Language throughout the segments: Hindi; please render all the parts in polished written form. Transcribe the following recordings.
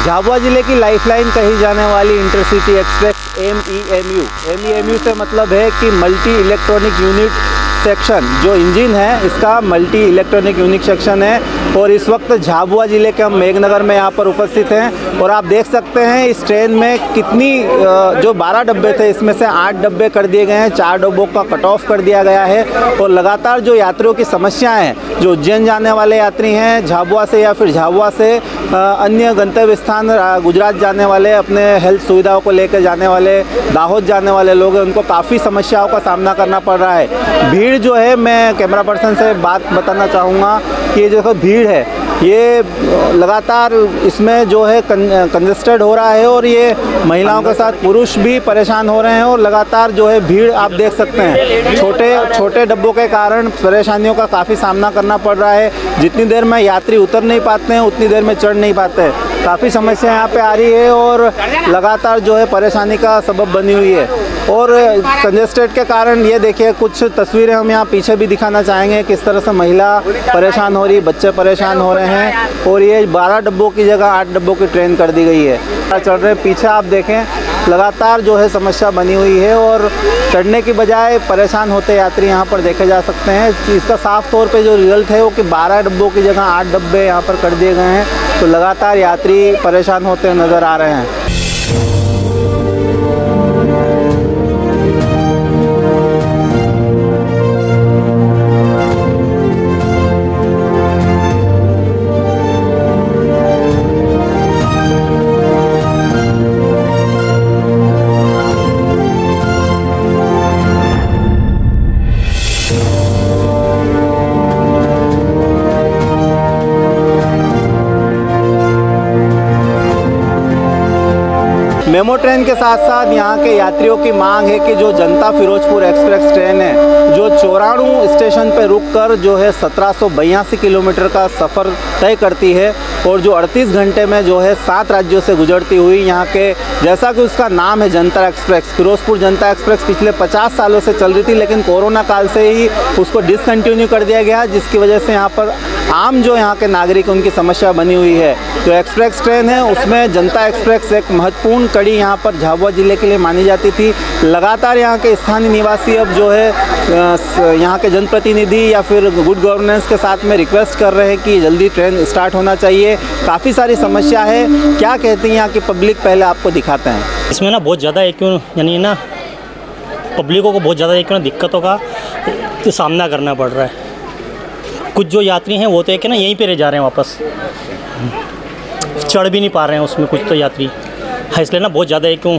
झाबुआ ज़िले की लाइफलाइन कही जाने वाली इंटरसिटी एक्सप्रेस MEMU से मतलब है कि मल्टी इलेक्ट्रॉनिक यूनिट सेक्शन, जो इंजन है इसका मल्टी इलेक्ट्रॉनिक यूनिट सेक्शन है। और इस वक्त झाबुआ ज़िले के हम मेघनगर में यहाँ पर उपस्थित हैं और आप देख सकते हैं इस ट्रेन में कितनी जो 12 डब्बे थे इसमें से 8 डब्बे कर दिए गए हैं, 4 डब्बों का कट ऑफ कर दिया गया है। और लगातार जो यात्रियों की समस्याएं हैं, जो उज्जैन जाने वाले यात्री हैं झाबुआ से या फिर झाबुआ से अन्य गंतव्य स्थान गुजरात जाने वाले, अपने हेल्थ सुविधाओं को लेकर जाने वाले, दाहोद जाने वाले लोग हैं, उनको काफ़ी समस्याओं का सामना करना पड़ रहा है। भीड़ जो है, मैं कैमरा पर्सन से बात बताना चाहूँगा कि ये जो भीड़ है ये लगातार इसमें जो है कंजस्टेड हो रहा है और ये महिलाओं के साथ पुरुष भी परेशान हो रहे हैं। और लगातार जो है भीड़ आप देख सकते हैं, छोटे डब्बों के कारण परेशानियों का काफ़ी सामना करना पड़ रहा है। जितनी देर में यात्री उतर नहीं पाते हैं उतनी देर में चढ़ नहीं पाते हैं। काफ़ी समस्या यहाँ पे आ रही है और लगातार जो है परेशानी का सबब बनी हुई है। और कंजस्टेड के कारण ये देखिए, कुछ तस्वीरें हम यहाँ पीछे भी दिखाना चाहेंगे किस तरह से महिला परेशान हो रही, बच्चे परेशान हो रहे हैं। और ये 12 डब्बों की जगह 8 डब्बों की ट्रेन कर दी गई है। चढ़ रहे पीछे आप देखें, लगातार जो है समस्या बनी हुई है और चढ़ने की बजाय परेशान होते यात्री यहाँ पर देखे जा सकते हैं। इसका साफ तौर पे जो रिजल्ट है वो कि 12 डब्बों की जगह 8 डब्बे यहाँ पर कर दिए गए हैं। तो लगातार यात्री परेशान होते नज़र आ रहे हैं। मेमो ट्रेन के साथ साथ यहाँ के यात्रियों की मांग है कि जो जनता फिरोजपुर एक्सप्रेस ट्रेन है, जो चौराणू स्टेशन पर रुककर जो है 1782 किलोमीटर का सफ़र तय करती है और जो 38 घंटे में जो है 7 राज्यों से गुजरती हुई यहाँ के, जैसा कि उसका नाम है जनता एक्सप्रेस, फिरोजपुर जनता एक्सप्रेस पिछले 50 सालों से चल रही थी, लेकिन कोरोना काल से ही उसको डिसकंटिन्यू कर दिया गया, जिसकी वजह से यहाँ पर आम जो यहाँ के नागरिक उनकी समस्या बनी हुई है। जो एक्सप्रेस ट्रेन है उसमें जनता एक्सप्रेस एक महत्वपूर्ण कड़ी यहाँ पर झाबुआ ज़िले के लिए मानी जाती थी। लगातार यहाँ के स्थानीय निवासी अब जो है यहाँ के जनप्रतिनिधि या फिर गुड गवर्नेंस के साथ में रिक्वेस्ट कर रहे हैं कि जल्दी ट्रेन स्टार्ट होना चाहिए। काफ़ी सारी समस्या है, क्या कहती हैं यहाँ की पब्लिक, पहले आपको दिखाते हैं। इसमें ना बहुत ज़्यादा क्यों यानी ना पब्लिकों को बहुत ज़्यादा क्यों दिक्कतों का सामना करना पड़ रहा है। कुछ जो यात्री हैं वो तो कि ना यहीं पे रह जा रहे हैं, वापस चढ़ भी नहीं पा रहे हैं उसमें। कुछ तो यात्री है, इसलिए ना बहुत ज़्यादा क्यों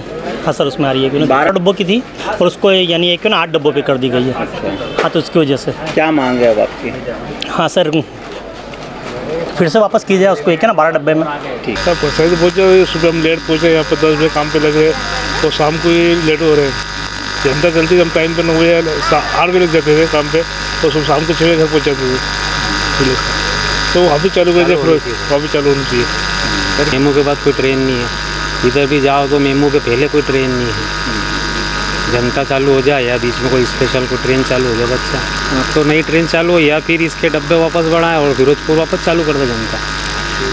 असर उसमें आ रही है। क्यों 12 डब्बों की थी और उसको यानी एक ना 8 डब्बों पे कर दी गई है। हाँ, तो उसकी वजह से क्या मांग है अब आपकी? हाँ सर, फिर से वापस की जाए उसको, एक है ना 12 डब्बे में। ठीक है, पहुँचे सुबह हम लेट पहुँचे, यहाँ पर 10 बजे काम पे लगे तो शाम को ही लेट हो रहे हैं। जनता चलती हम टाइम पर 9 बजे 8 बजे लग जाते थे काम पे, तो सुबह शाम को 6 बजे घर पहुँचाते थे। तो वहाँ भी चालू कर दिया, फिर वहाँ भी चालू होनी चाहिए। मेमो के बाद कोई ट्रेन नहीं है, इधर भी जाओ तो मेमो के पहले कोई ट्रेन नहीं है। जनता चालू हो जाए या बीच में कोई स्पेशल कोई ट्रेन चालू हो जाए बच्चा, तो नई ट्रेन चालू हो या फिर इसके डब्बे वापस बढ़ाए और फिरोजपुर वापस चालू कर दे जनता।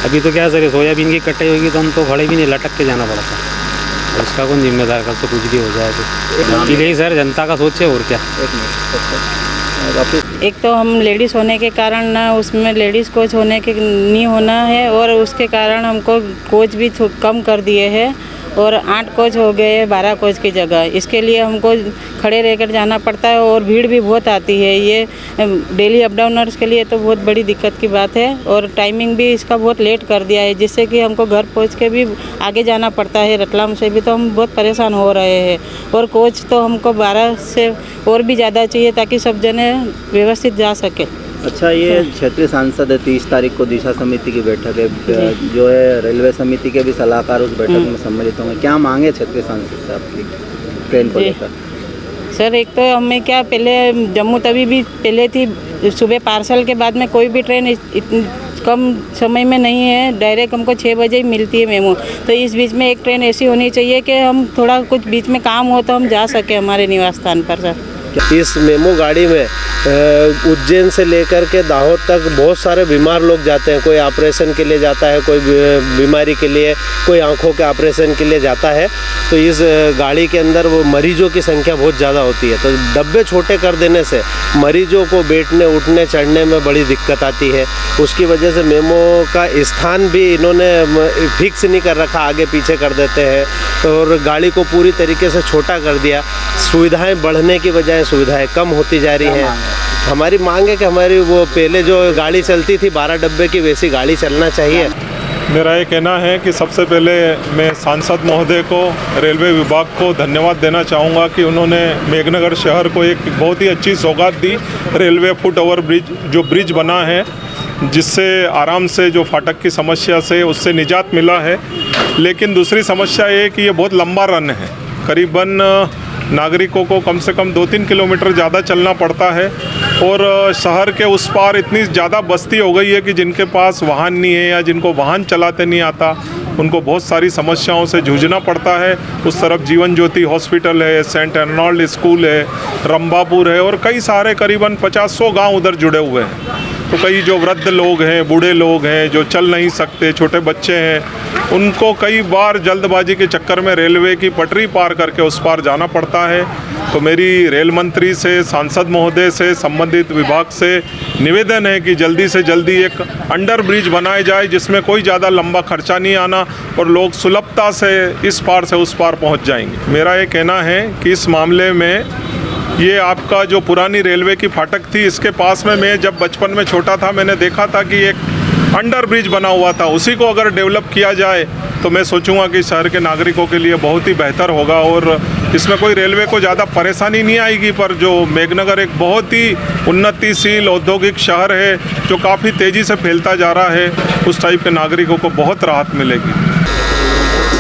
अभी तो क्या सर, सोयाबीन की कटाई होगी तो हम तो खड़े भी नहीं, लटक के जाना पड़ता। इसका कौन जिम्मेदार, कल से कुछ भी हो जाए तो यही सर जनता का सोचे और क्या। एक तो हम लेडीज़ होने के कारण ना उसमें लेडीज़ कोच होने के नहीं होना है और उसके कारण हमको कोच भी कम कर दिए हैं और 8 कोच हो गए 12 कोच की जगह। इसके लिए हमको खड़े रहकर जाना पड़ता है और भीड़ भी बहुत आती है। ये डेली अप डाउनर्स के लिए तो बहुत बड़ी दिक्कत की बात है और टाइमिंग भी इसका बहुत लेट कर दिया है, जिससे कि हमको घर पहुंच के भी आगे जाना पड़ता है। रतलाम से भी तो हम बहुत परेशान हो रहे हैं और कोच तो हमको 12 से और भी ज़्यादा चाहिए ताकि सब जने व्यवस्थित जा सके। अच्छा, ये क्षेत्रीय सांसद है, 30 तारीख को दिशा समिति की बैठक है, जो है रेलवे समिति के भी सलाहकार उस बैठक में सम्मिलित होंगे। क्या मांगे क्षेत्रीय सांसद से आपकी ट्रेन को लेकर? सर, एक तो हमें क्या, पहले जम्मू तवी भी पहले थी, सुबह पार्सल के बाद में कोई भी ट्रेन कम समय में नहीं है, डायरेक्ट हमको 6 बजे ही मिलती है मेमो। तो इस बीच में एक ट्रेन ऐसी होनी चाहिए कि हम थोड़ा कुछ बीच में काम हो तो हम जा सकें हमारे निवास स्थान पर। सर इस मेमो गाड़ी में उज्जैन से लेकर के दाहोद तक बहुत सारे बीमार लोग जाते हैं। कोई ऑपरेशन के लिए जाता है, कोई बीमारी के लिए, कोई आंखों के ऑपरेशन के लिए जाता है। तो इस गाड़ी के अंदर वो मरीजों की संख्या बहुत ज़्यादा होती है। तो डब्बे छोटे कर देने से मरीजों को बैठने उठने चढ़ने में बड़ी दिक्कत आती है। उसकी वजह से मेमो का स्थान भी इन्होंने फिक्स नहीं कर रखा, आगे पीछे कर देते हैं और गाड़ी को पूरी तरीके से छोटा कर दिया। सुविधाएं बढ़ने की बजाय सुविधाएं कम होती जा रही हैं। हमारी मांग है कि हमारी वो पहले जो गाड़ी चलती थी 12 डब्बे की, वैसी गाड़ी चलना चाहिए। मेरा ये कहना है कि सबसे पहले मैं सांसद महोदय को, रेलवे विभाग को धन्यवाद देना चाहूँगा कि उन्होंने मेघनगर शहर को एक बहुत ही अच्छी सौगात दी। रेलवे फुट ओवर ब्रिज, जो ब्रिज बना है, जिससे आराम से जो फाटक की समस्या से उससे निजात मिला है। लेकिन दूसरी समस्या ये कि ये बहुत लंबा रन है। करीबन नागरिकों को कम से कम 2-3 किलोमीटर ज़्यादा चलना पड़ता है और शहर के उस पार इतनी ज़्यादा बस्ती हो गई है कि जिनके पास वाहन नहीं है या जिनको वाहन चलाते नहीं आता, उनको बहुत सारी समस्याओं से जूझना पड़ता है। उस तरफ जीवन ज्योति हॉस्पिटल है, सेंट अर्नोल्ड स्कूल है, रंबापुर है और कई सारे करीबन 50-100 गाँव उधर जुड़े हुए हैं। तो कई जो वृद्ध लोग हैं, बूढ़े लोग हैं, जो चल नहीं सकते, छोटे बच्चे हैं, उनको कई बार जल्दबाजी के चक्कर में रेलवे की पटरी पार करके उस पार जाना पड़ता है। तो मेरी रेल मंत्री से, सांसद महोदय से, संबंधित विभाग से निवेदन है कि जल्दी से जल्दी एक अंडर ब्रिज बनाया जाए जिसमें कोई ज़्यादा लंबा खर्चा नहीं आना और लोग सुलभता से इस पार से उस पार पहुंच जाएंगे। मेरा ये कहना है कि इस मामले में ये आपका जो पुरानी रेलवे की फाटक थी, इसके पास में मैं जब बचपन में छोटा था मैंने देखा था कि एक अंडर ब्रिज बना हुआ था। उसी को अगर डेवलप किया जाए तो मैं सोचूंगा कि शहर के नागरिकों के लिए बहुत ही बेहतर होगा और इसमें कोई रेलवे को ज़्यादा परेशानी नहीं आएगी। पर जो मेघनगर एक बहुत ही उन्नतिशील औद्योगिक शहर है जो काफ़ी तेज़ी से फैलता जा रहा है, उस टाइप के नागरिकों को बहुत राहत मिलेगी।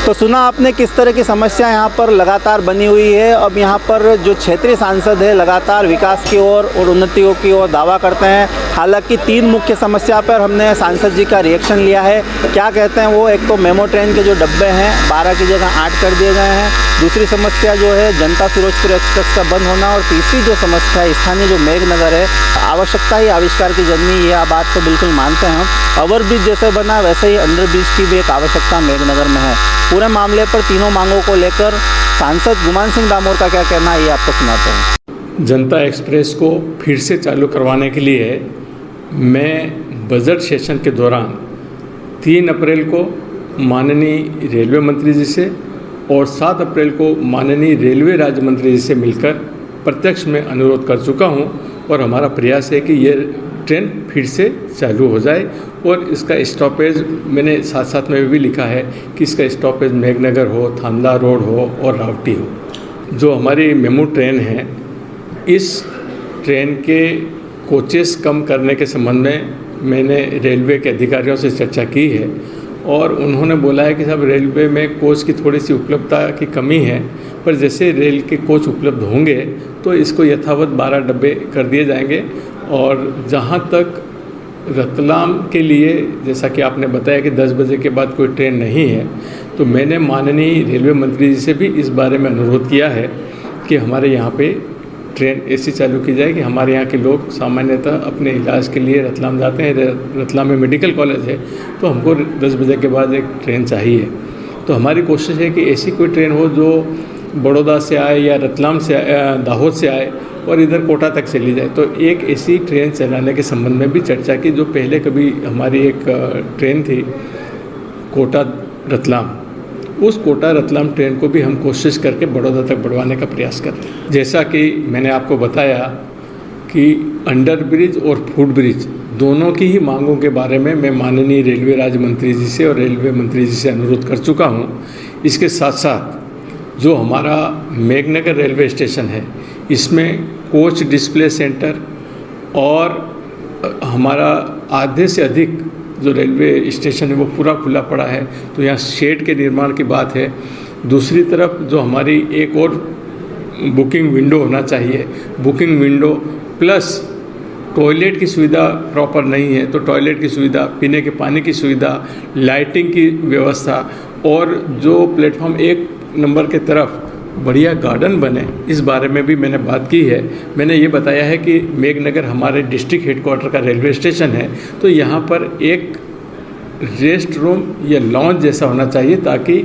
तो सुना आपने किस तरह की समस्या यहाँ पर लगातार बनी हुई है। अब यहाँ पर जो क्षेत्रीय सांसद है लगातार विकास की ओर और उन्नतियों की ओर दावा करते हैं। हालांकि 3 मुख्य समस्या पर हमने सांसद जी का रिएक्शन लिया है। क्या कहते हैं वो, एक तो मेमो ट्रेन के जो डब्बे हैं 12 की जगह 8 कर दिए गए हैं। दूसरी समस्या जो है जनता फिरोजपुर एक्सप्रेस का बंद होना और तीसरी जो समस्या है स्थानीय जो मेघनगर है, आवश्यकता ही आविष्कार की जननी, यह बात तो बिल्कुल मानते हैं हम। ओवरब्रिज जैसे बना वैसे ही अंडर ब्रिज की भी एक आवश्यकता मेघनगर में है। पूरे मामले पर तीनों मांगों को लेकर सांसद गुमान सिंह डामोर का क्या कहना है, ये आपको सुनाते हैं। जनता एक्सप्रेस को फिर से चालू करवाने के लिए मैं बजट सेशन के दौरान 3 अप्रैल को माननीय रेलवे मंत्री जी से और 7 अप्रैल को माननीय रेलवे राज्य मंत्री जी से मिलकर प्रत्यक्ष में अनुरोध कर चुका हूं और हमारा प्रयास है कि ये ट्रेन फिर से चालू हो जाए और इसका स्टॉपेज मैंने साथ साथ में भी लिखा है कि इसका स्टॉपेज मेघनगर हो, थांदा रोड हो और रावटी हो। जो हमारी मेमू ट्रेन है, इस ट्रेन के कोचेस कम करने के संबंध में मैंने रेलवे के अधिकारियों से चर्चा की है और उन्होंने बोला है कि सब रेलवे में कोच की थोड़ी सी उपलब्धता की कमी है, पर जैसे रेल के कोच उपलब्ध होंगे तो इसको यथावत 12 डब्बे कर दिए जाएंगे। और जहाँ तक रतलाम के लिए, जैसा कि आपने बताया कि 10 बजे के बाद कोई ट्रेन नहीं है, तो मैंने माननीय रेलवे मंत्री जी से भी इस बारे में अनुरोध किया है कि हमारे यहाँ पे ट्रेन ऐसी चालू की जाए कि हमारे यहाँ के लोग सामान्यतः अपने इलाज के लिए रतलाम जाते हैं। रतलाम में मेडिकल कॉलेज है तो हमको 10 बजे के बाद एक ट्रेन चाहिए। तो हमारी कोशिश है कि ऐसी कोई ट्रेन हो जो बड़ौदा से आए या रतलाम से दाहोद से आए और इधर कोटा तक चली जाए। तो एक ऐसी ट्रेन चलाने के संबंध में भी चर्चा की। जो पहले कभी हमारी एक ट्रेन थी कोटा रतलाम, उस कोटा रतलाम ट्रेन को भी हम कोशिश करके बड़ौदा तक बढ़वाने का प्रयास कर रहे हैं। जैसा कि मैंने आपको बताया कि अंडर ब्रिज और फुट ब्रिज दोनों की ही मांगों के बारे में मैं माननीय रेलवे राज्य मंत्री जी से और रेलवे मंत्री जी से अनुरोध कर चुका हूं। इसके साथ साथ जो हमारा मेघनगर रेलवे स्टेशन है, इसमें कोच डिस्प्ले सेंटर और हमारा आधे से अधिक जो रेलवे स्टेशन है वो पूरा खुला पड़ा है, तो यहाँ शेड के निर्माण की बात है। दूसरी तरफ जो हमारी एक और बुकिंग विंडो होना चाहिए, बुकिंग विंडो प्लस टॉयलेट की सुविधा प्रॉपर नहीं है, तो टॉयलेट की सुविधा, पीने के पानी की सुविधा, लाइटिंग की व्यवस्था और जो प्लेटफॉर्म 1 नंबर के तरफ बढ़िया गार्डन बने, इस बारे में भी मैंने बात की है। मैंने ये बताया है कि मेघनगर हमारे डिस्ट्रिक्ट हेडक्वार्टर का रेलवे स्टेशन है, तो यहाँ पर एक रेस्ट रूम या लॉन्ज जैसा होना चाहिए ताकि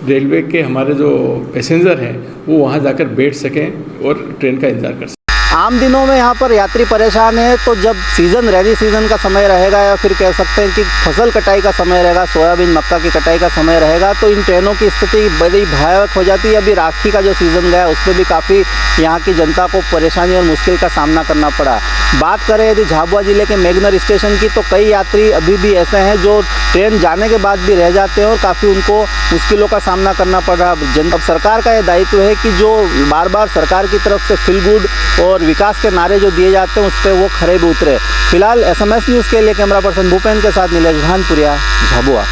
रेलवे के हमारे जो पैसेंजर हैं वो वहाँ जाकर बैठ सकें और ट्रेन का इंतज़ार कर सकें। आम दिनों में यहाँ पर यात्री परेशान है, तो जब सीज़न रैनी सीज़न का समय रहेगा या फिर कह सकते हैं कि फसल कटाई का समय रहेगा, सोयाबीन मक्का की कटाई का समय रहेगा, तो इन ट्रेनों की स्थिति बड़ी भयावह हो जाती है। अभी राखी का जो सीज़न गया उसमें भी काफ़ी यहाँ की जनता को परेशानी और मुश्किल का सामना करना पड़ा। बात करें यदि झाबुआ ज़िले के मेघनगर स्टेशन की, तो कई यात्री अभी भी ऐसे हैं जो ट्रेन जाने के बाद भी रह जाते हैं और काफ़ी उनको मुश्किलों का सामना करना पड़ रहा है। अब सरकार का यह दायित्व है कि जो बार बार सरकार की तरफ से फील गुड और विकास के नारे जो दिए जाते हैं उस पर वो खरे भी उतरे। फिलहाल SMS न्यूज़ के लिए कैमरा पर्सन भूपेन के साथ नीलेश भानपुरिया, झाबुआ।